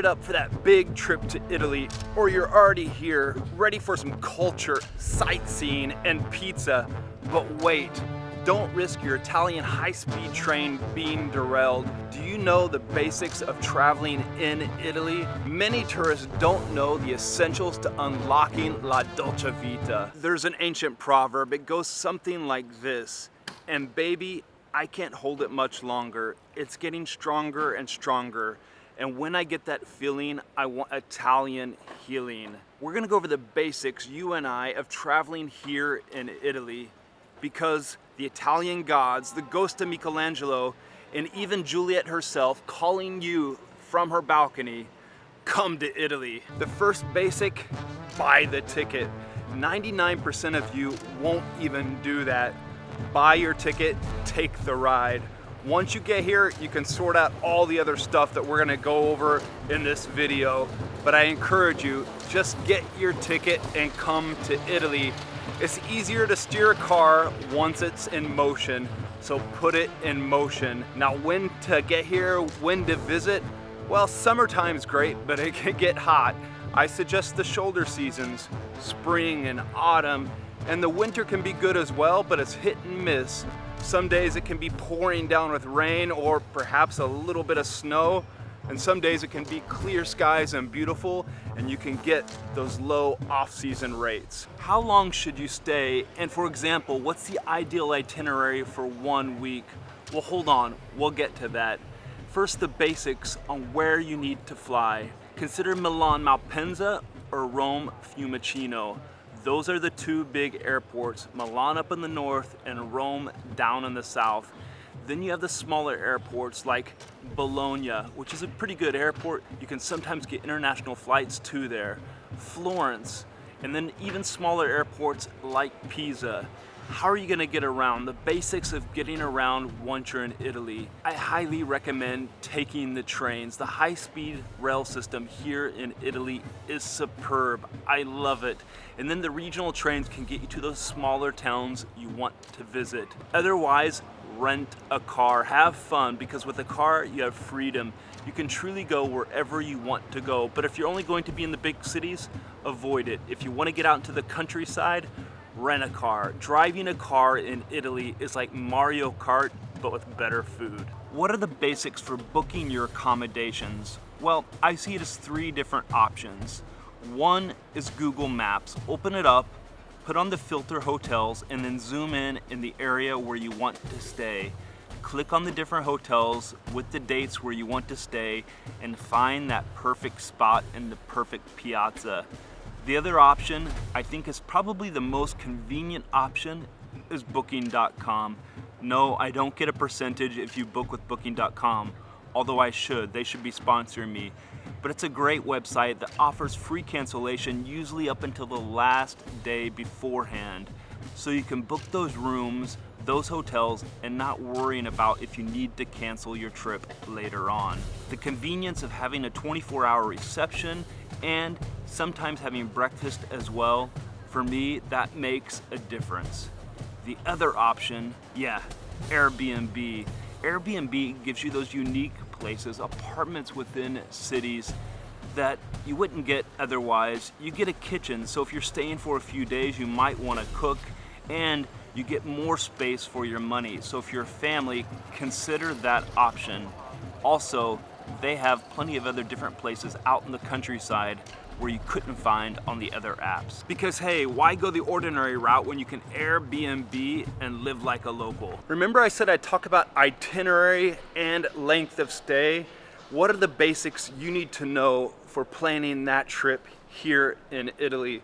up for that big trip to Italy, or you're already here, ready for some culture, sightseeing, and pizza. But wait, don't risk your Italian high-speed train being derailed. Do you know the basics of traveling in Italy? Many tourists don't know the essentials to unlocking la Dolce Vita. There's an ancient proverb, it goes something like this, and baby, I can't hold it much longer. It's getting stronger and stronger. And when I get that feeling, I want Italian healing. We're gonna go over the basics, you and I, of traveling here in Italy, because the Italian gods, the ghost of Michelangelo, and even Juliet herself calling you from her balcony, come to Italy. The first basic, buy the ticket. 99% of you won't even do that. Buy your ticket, take the ride. Once you get here, you can sort out all the other stuff that we're gonna go over in this video. But I encourage you, just get your ticket and come to Italy. It's easier to steer a car once it's in motion, so put it in motion. Now, when to get here, when to visit? Well, summertime's great, but it can get hot. I suggest the shoulder seasons, spring and autumn, and the winter can be good as well, but it's hit and miss. Some days it can be pouring down with rain or perhaps a little bit of snow. And some days it can be clear skies and beautiful, and you can get those low off-season rates. How long should you stay? And for example, what's the ideal itinerary for 1 week? Well, hold on, we'll get to that. First, the basics on where you need to fly. Consider Milan Malpensa or Rome Fiumicino. Those are the two big airports, Milan up in the north and Rome down in the south. Then you have the smaller airports like Bologna, which is a pretty good airport. You can sometimes get international flights to there. Florence, and then even smaller airports like Pisa. How are you gonna get around? The basics of getting around once you're in Italy. I highly recommend taking the trains. The high-speed rail system here in Italy is superb. I love it. And then the regional trains can get you to those smaller towns you want to visit. Otherwise, rent a car, have fun, because with a car you have freedom. You can truly go wherever you want to go. But if you're only going to be in the big cities, avoid it. If you want to get out into the countryside, rent a car. Driving a car in Italy is like Mario Kart, but with better food. What are the basics for booking your accommodations? Well, I see it as 3 different options. One is Google Maps. Open it up, put on the filter hotels, and then zoom in the area where you want to stay. Click on the different hotels with the dates where you want to stay and find that perfect spot in the perfect piazza. The other option, I think is probably the most convenient option, is booking.com. No, I don't get a percentage if you book with booking.com, although I should. They should be sponsoring me. But it's a great website that offers free cancellation, usually up until the last day beforehand. So you can book those rooms, those hotels, and not worrying about if you need to cancel your trip later on. The convenience of having a 24-hour reception and sometimes having breakfast as well, for me, that makes a difference. The other option, Airbnb. Airbnb gives you those unique places, apartments within cities that you wouldn't get otherwise. You get a kitchen, so if you're staying for a few days, you might want to cook, and you get more space for your money. So if you're a family, consider that option. Also, they have plenty of other different places out in the countryside where you couldn't find on the other apps. Because hey, why go the ordinary route when you can Airbnb and live like a local? Remember I said I'd talk about itinerary and length of stay? What are the basics you need to know for planning that trip here in Italy?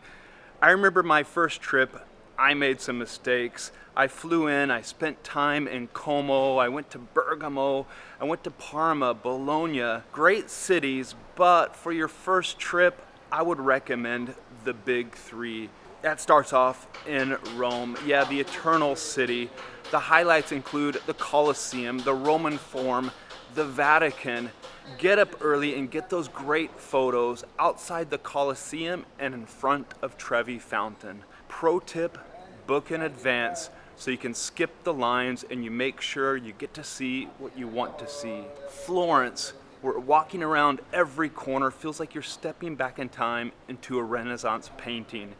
I remember my first trip, I made some mistakes. I flew in, I spent time in Como, I went to Bergamo, I went to Parma, Bologna, great cities, but for your first trip, I would recommend the big 3. That starts off in Rome. Yeah, the eternal city. The highlights include the Colosseum, the Roman Forum, the Vatican. Get up early and get those great photos outside the Colosseum and in front of Trevi Fountain. Pro tip, book in advance so you can skip the lines and you make sure you get to see what you want to see. Florence, where walking around every corner feels like you're stepping back in time into a Renaissance painting.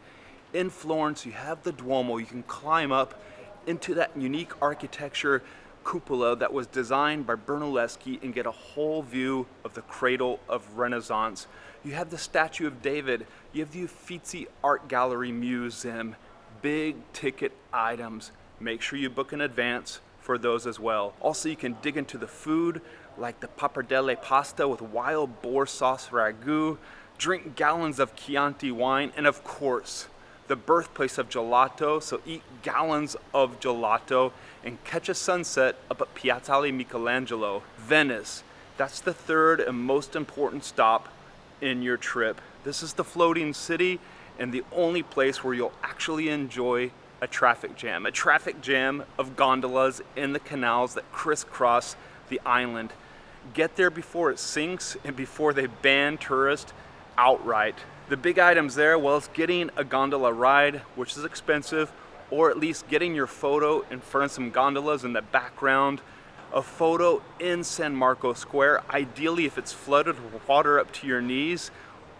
In Florence, you have the Duomo. You can climb up into that unique architecture cupola that was designed by Brunelleschi and get a whole view of the cradle of Renaissance. You have the statue of David. You have the Uffizi Art Gallery Museum. Big ticket items. Make sure you book in advance for those as well. Also, you can dig into the food like the pappardelle pasta with wild boar sauce ragu, drink gallons of Chianti wine, and of course, the birthplace of gelato, so eat gallons of gelato and catch a sunset up at Piazzale Michelangelo. Venice, that's the third and most important stop in your trip. This is the floating city and the only place where you'll actually enjoy a traffic jam of gondolas in the canals that crisscross the island. Get there before it sinks and before they ban tourists outright. The big items there, well, it's getting a gondola ride, which is expensive, or at least getting your photo in front of some gondolas in the background. A photo in San Marco Square, ideally if it's flooded with water up to your knees,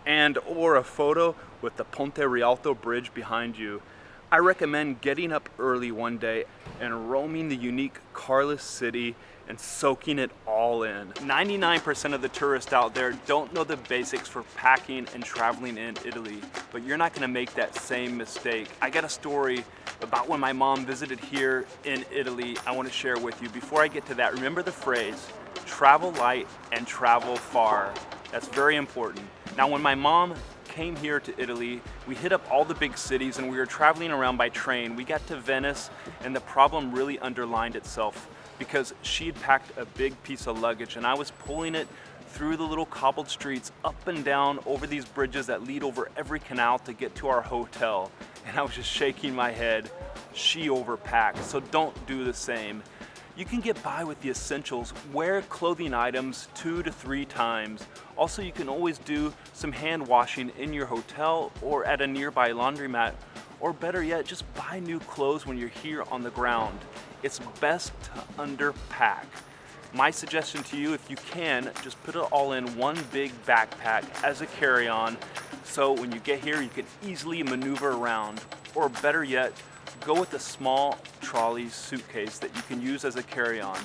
and or a photo with the Ponte Rialto bridge behind you. I recommend getting up early one day and roaming the unique carless city and soaking it all in. 99% of the tourists out there don't know the basics for packing and traveling in Italy, but you're not gonna make that same mistake. I got a story about when my mom visited here in Italy I wanna share with you. Before I get to that, remember the phrase, travel light and travel far. That's very important. Now, when my mom came here to Italy, we hit up all the big cities and we were traveling around by train. We got to Venice and the problem really underlined itself because she'd packed a big piece of luggage and I was pulling it through the little cobbled streets, up and down over these bridges that lead over every canal to get to our hotel. And I was just shaking my head. She overpacked, so don't do the same. You can get by with the essentials. Wear clothing items 2 to 3 times. Also, you can always do some hand washing in your hotel or at a nearby laundromat, or better yet, just buy new clothes when you're here on the ground. It's best to underpack. My suggestion to you, if you can, just put it all in one big backpack as a carry-on, so when you get here, you can easily maneuver around. Or better yet, go with a small trolley suitcase that you can use as a carry-on.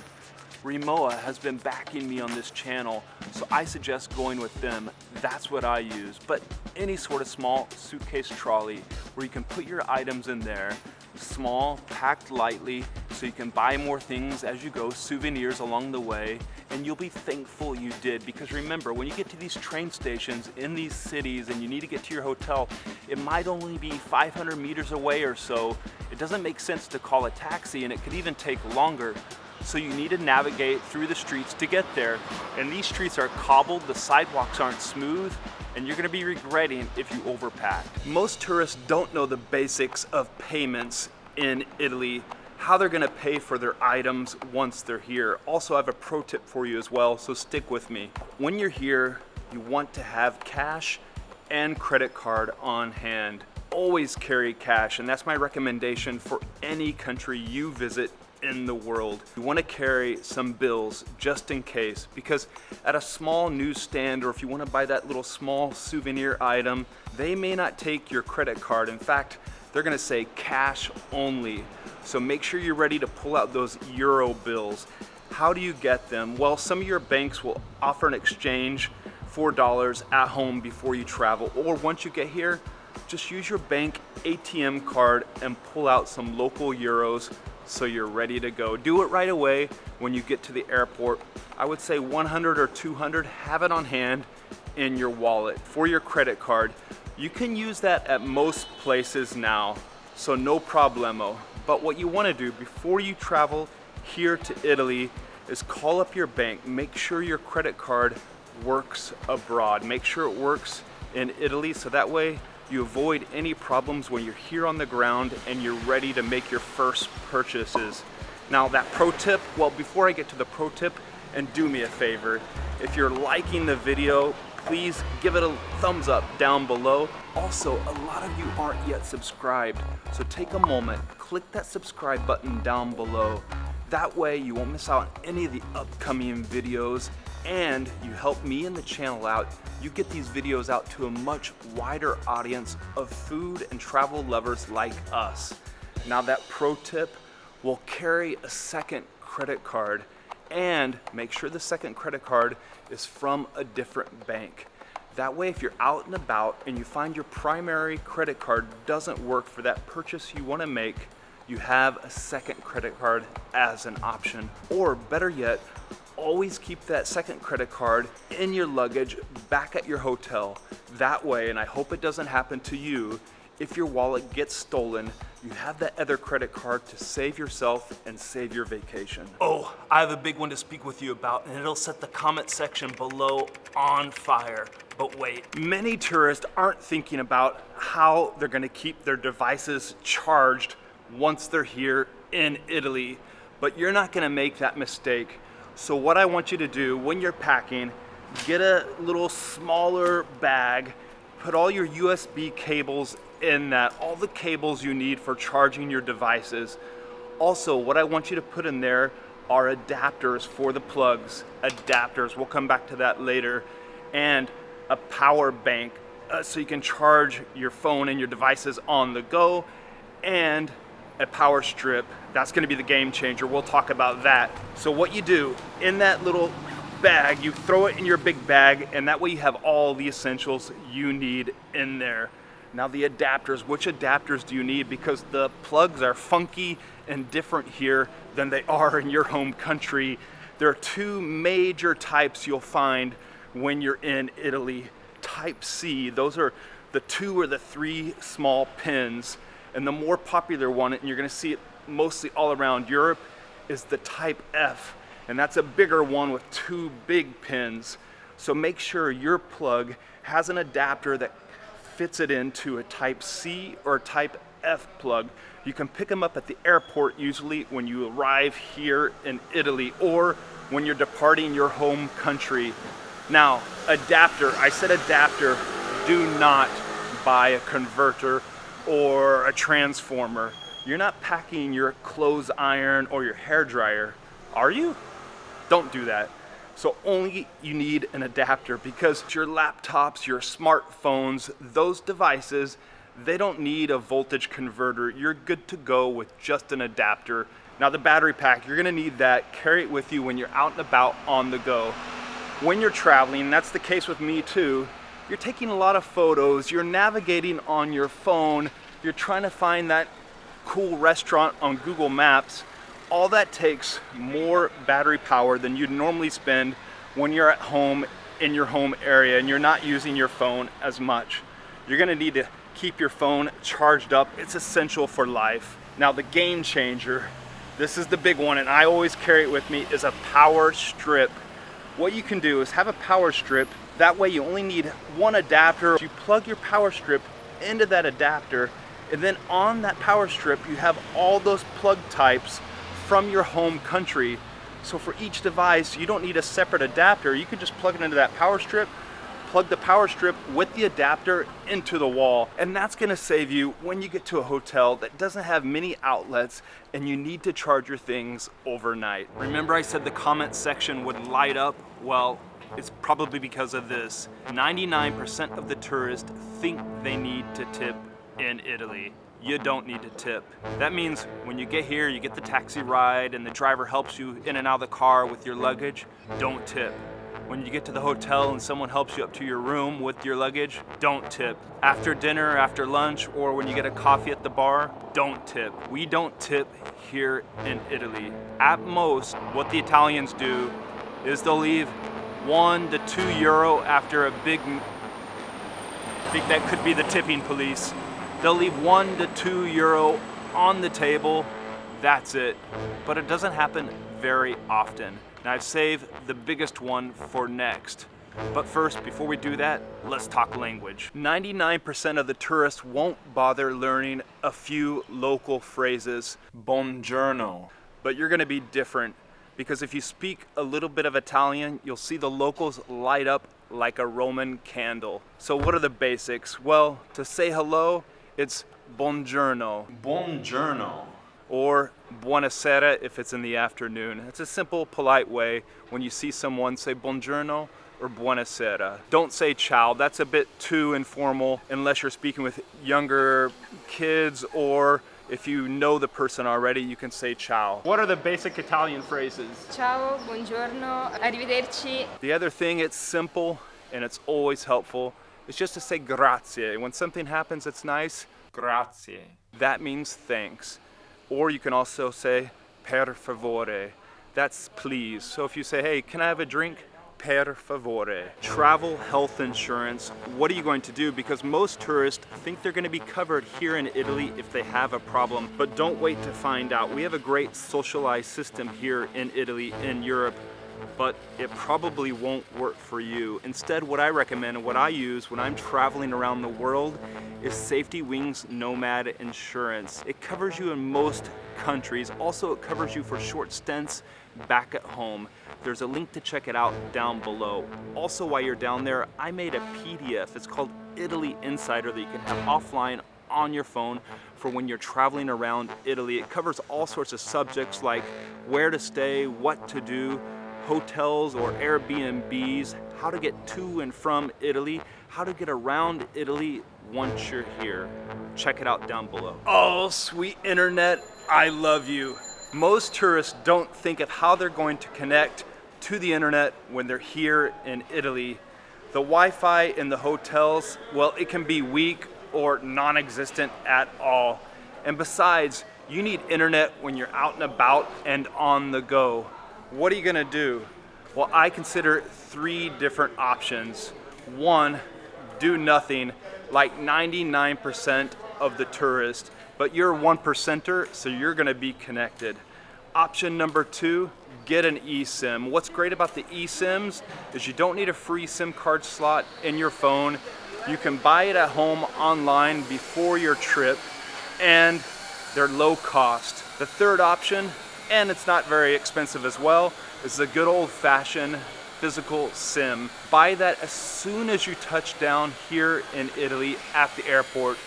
Rimowa has been backing me on this channel, so I suggest going with them. That's what I use. But any sort of small suitcase trolley where you can put your items in there, small, packed lightly, so you can buy more things as you go, souvenirs along the way, and you'll be thankful you did. Because remember, when you get to these train stations in these cities and you need to get to your hotel, it might only be 500 meters away or so. It doesn't make sense to call a taxi, and it could even take longer. So you need to navigate through the streets to get there. And these streets are cobbled, the sidewalks aren't smooth, and you're gonna be regretting if you overpack. Most tourists don't know the basics of payments in Italy, how they're gonna pay for their items once they're here. Also, I have a pro tip for you as well, so stick with me. When you're here, you want to have cash and credit card on hand. Always carry cash, and that's my recommendation for any country you visit in the world. You want to carry some bills just in case, because at a small newsstand, or if you want to buy that little small souvenir item, they may not take your credit card. In fact, they're going to say cash only. So make sure you're ready to pull out those euro bills. How do you get them? Well, some of your banks will offer an exchange for dollars at home before you travel, or once you get here, just use your bank ATM card and pull out some local euros so you're ready to go. Do it right away when you get to the airport. I would say 100 or 200, have it on hand in your wallet. For your credit card, you can use that at most places now, so no problemo. But what you want to do before you travel here to Italy is call up your bank. Make sure your credit card works abroad. Make sure it works in Italy, so that way you avoid any problems when you're here on the ground and you're ready to make your first purchases. Now, that pro tip, well, before I get to the pro tip, and do me a favor, if you're liking the video, please give it a thumbs up down below. Also, a lot of you aren't yet subscribed, so take a moment, click that subscribe button down below. That way you won't miss out on any of the upcoming videos and you help me and the channel out. You get these videos out to a much wider audience of food and travel lovers like us. Now that pro tip, will carry a second credit card and make sure the second credit card is from a different bank. That way, if you're out and about and you find your primary credit card doesn't work for that purchase you want to make, you have a second credit card as an option. Or better yet, always keep that second credit card in your luggage back at your hotel. That way, and I hope it doesn't happen to you, if your wallet gets stolen, you have that other credit card to save yourself and save your vacation. Oh, I have a big one to speak with you about, and it'll set the comment section below on fire. But wait, many tourists aren't thinking about how they're gonna keep their devices charged once they're here in Italy, but you're not gonna make that mistake. So what I want you to do when you're packing, get a little smaller bag, put all your USB cables in that, all the cables you need for charging your devices. Also, what I want you to put in there are adapters for the plugs. Adapters, we'll come back to that later. And a power bank so you can charge your phone and your devices on the go. And a power strip, that's gonna be the game changer. We'll talk about that. So what you do, in that little bag, you throw it in your big bag, and that way you have all the essentials you need in there. Now the adapters, which adapters do you need? Because the plugs are funky and different here than they are in your home country. There are two major types you'll find when you're in Italy. Type C, those are the 2 or the 3 small pins. And the more popular one, and you're gonna see it mostly all around Europe, is the Type F. And that's a bigger one with 2 big pins. So make sure your plug has an adapter that fits it into a Type C or Type F plug. You can pick them up at the airport usually when you arrive here in Italy or when you're departing your home country. Now, adapter, I said adapter, do not buy a converter or a transformer. You're not packing your clothes iron or your hair dryer, are you? Don't do that. So only you need an adapter, because your laptops, your smartphones, those devices, they don't need a voltage converter. You're good to go with just an adapter. Now the battery pack, you're gonna need that. Carry it with you when you're out and about on the go. When you're traveling, and that's the case with me too, you're taking a lot of photos, you're navigating on your phone, you're trying to find that cool restaurant on Google Maps. All that takes more battery power than you'd normally spend when you're at home in your home area and you're not using your phone as much. You're gonna need to keep your phone charged up. It's essential for life. Now the game changer, this is the big one, and I always carry it with me, is a power strip. What you can do is have a power strip. That way you only need one adapter. You plug your power strip into that adapter, and then on that power strip you have all those plug types from your home country. So for each device, you don't need a separate adapter. You can just plug it into that power strip, plug the power strip with the adapter into the wall. And that's gonna save you when you get to a hotel that doesn't have many outlets and you need to charge your things overnight. Remember I said the comment section would light up? Well, it's probably because of this. 99% of the tourists think they need to tip in Italy. You don't need to tip. That means when you get here, you get the taxi ride and the driver helps you in and out of the car with your luggage, don't tip. When you get to the hotel and someone helps you up to your room with your luggage, don't tip. After dinner, after lunch, or when you get a coffee at the bar, don't tip. We don't tip here in Italy. At most, what the Italians do is they'll leave €1 to €2 after a big, I think that could be the tipping police. They'll leave €1 to €2 on the table, that's it. But it doesn't happen very often. Now I've saved the biggest one for next. But first, before we do that, let's talk language. 99% of the tourists won't bother learning a few local phrases. Buongiorno. But you're gonna be different, because if you speak a little bit of Italian, you'll see the locals light up like a Roman candle. So what are the basics? Well, to say hello, it's buongiorno. Buongiorno. Or buonasera if it's in the afternoon. It's a simple, polite way. When you see someone, say buongiorno or buonasera. Don't say ciao, that's a bit too informal unless you're speaking with younger kids, or if you know the person already, you can say ciao. What are the basic Italian phrases? Ciao, buongiorno, arrivederci. The other thing, it's simple and it's always helpful. It's just to say grazie. When something happens that's nice, grazie. That means thanks. Or you can also say per favore. That's please. So if you say, hey, can I have a drink? Per favore. Travel health insurance. What are you going to do? Because most tourists think they're going to be covered here in Italy if they have a problem, but don't wait to find out. We have a great socialized system here in Italy, in Europe, but it probably won't work for you. Instead, what I recommend and what I use when I'm traveling around the world is Safety Wings Nomad Insurance. It covers you in most countries. Also, it covers you for short stints back at home. There's a link to check it out down below. Also, while you're down there, I made a PDF. It's called Italy Insider that you can have offline on your phone for when you're traveling around Italy. It covers all sorts of subjects like where to stay, what to do, hotels or Airbnbs, how to get to and from Italy, how to get around Italy once you're here. Check it out down below. Oh, sweet internet, I love you. Most tourists don't think of how they're going to connect to the internet when they're here in Italy. The Wi-Fi in the hotels, well, it can be weak or non-existent at all. And besides, you need internet when you're out and about and on the go. What are you gonna do? Well, I consider 3 different options. 1, do nothing, like 99% of the tourists, but you're a 1%er, so you're gonna be connected. Option number 2, get an eSIM. What's great about the eSIMs is you don't need a free SIM card slot in your phone. You can buy it at home online before your trip, and they're low cost. The third option, and it's not very expensive as well, is the good old-fashioned physical SIM. Buy that as soon as you touch down here in Italy at the airport.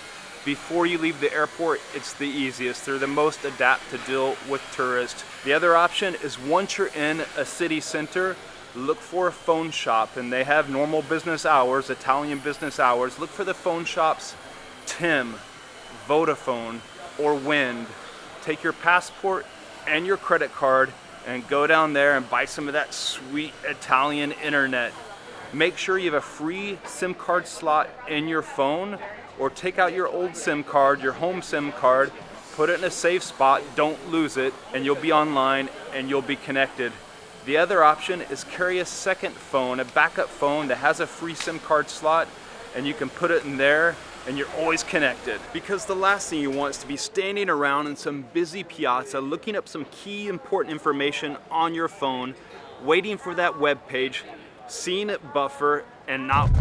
Before you leave the airport, it's the easiest. They're the most adept to deal with tourists. The other option is once you're in a city center, look for a phone shop, and they have normal business hours, Italian business hours. Look for the phone shops, TIM, Vodafone, or Wind. Take your passport and your credit card and go down there and buy some of that sweet Italian internet. Make sure you have a free SIM card slot in your phone, or take out your old SIM card, your home SIM card, put it in a safe spot, don't lose it, and you'll be online and you'll be connected. The other option is carry a second phone, a backup phone that has a free SIM card slot, and you can put it in there and you're always connected. Because the last thing you want is to be standing around in some busy piazza looking up some key important information on your phone, waiting for that web page, seeing it buffer and not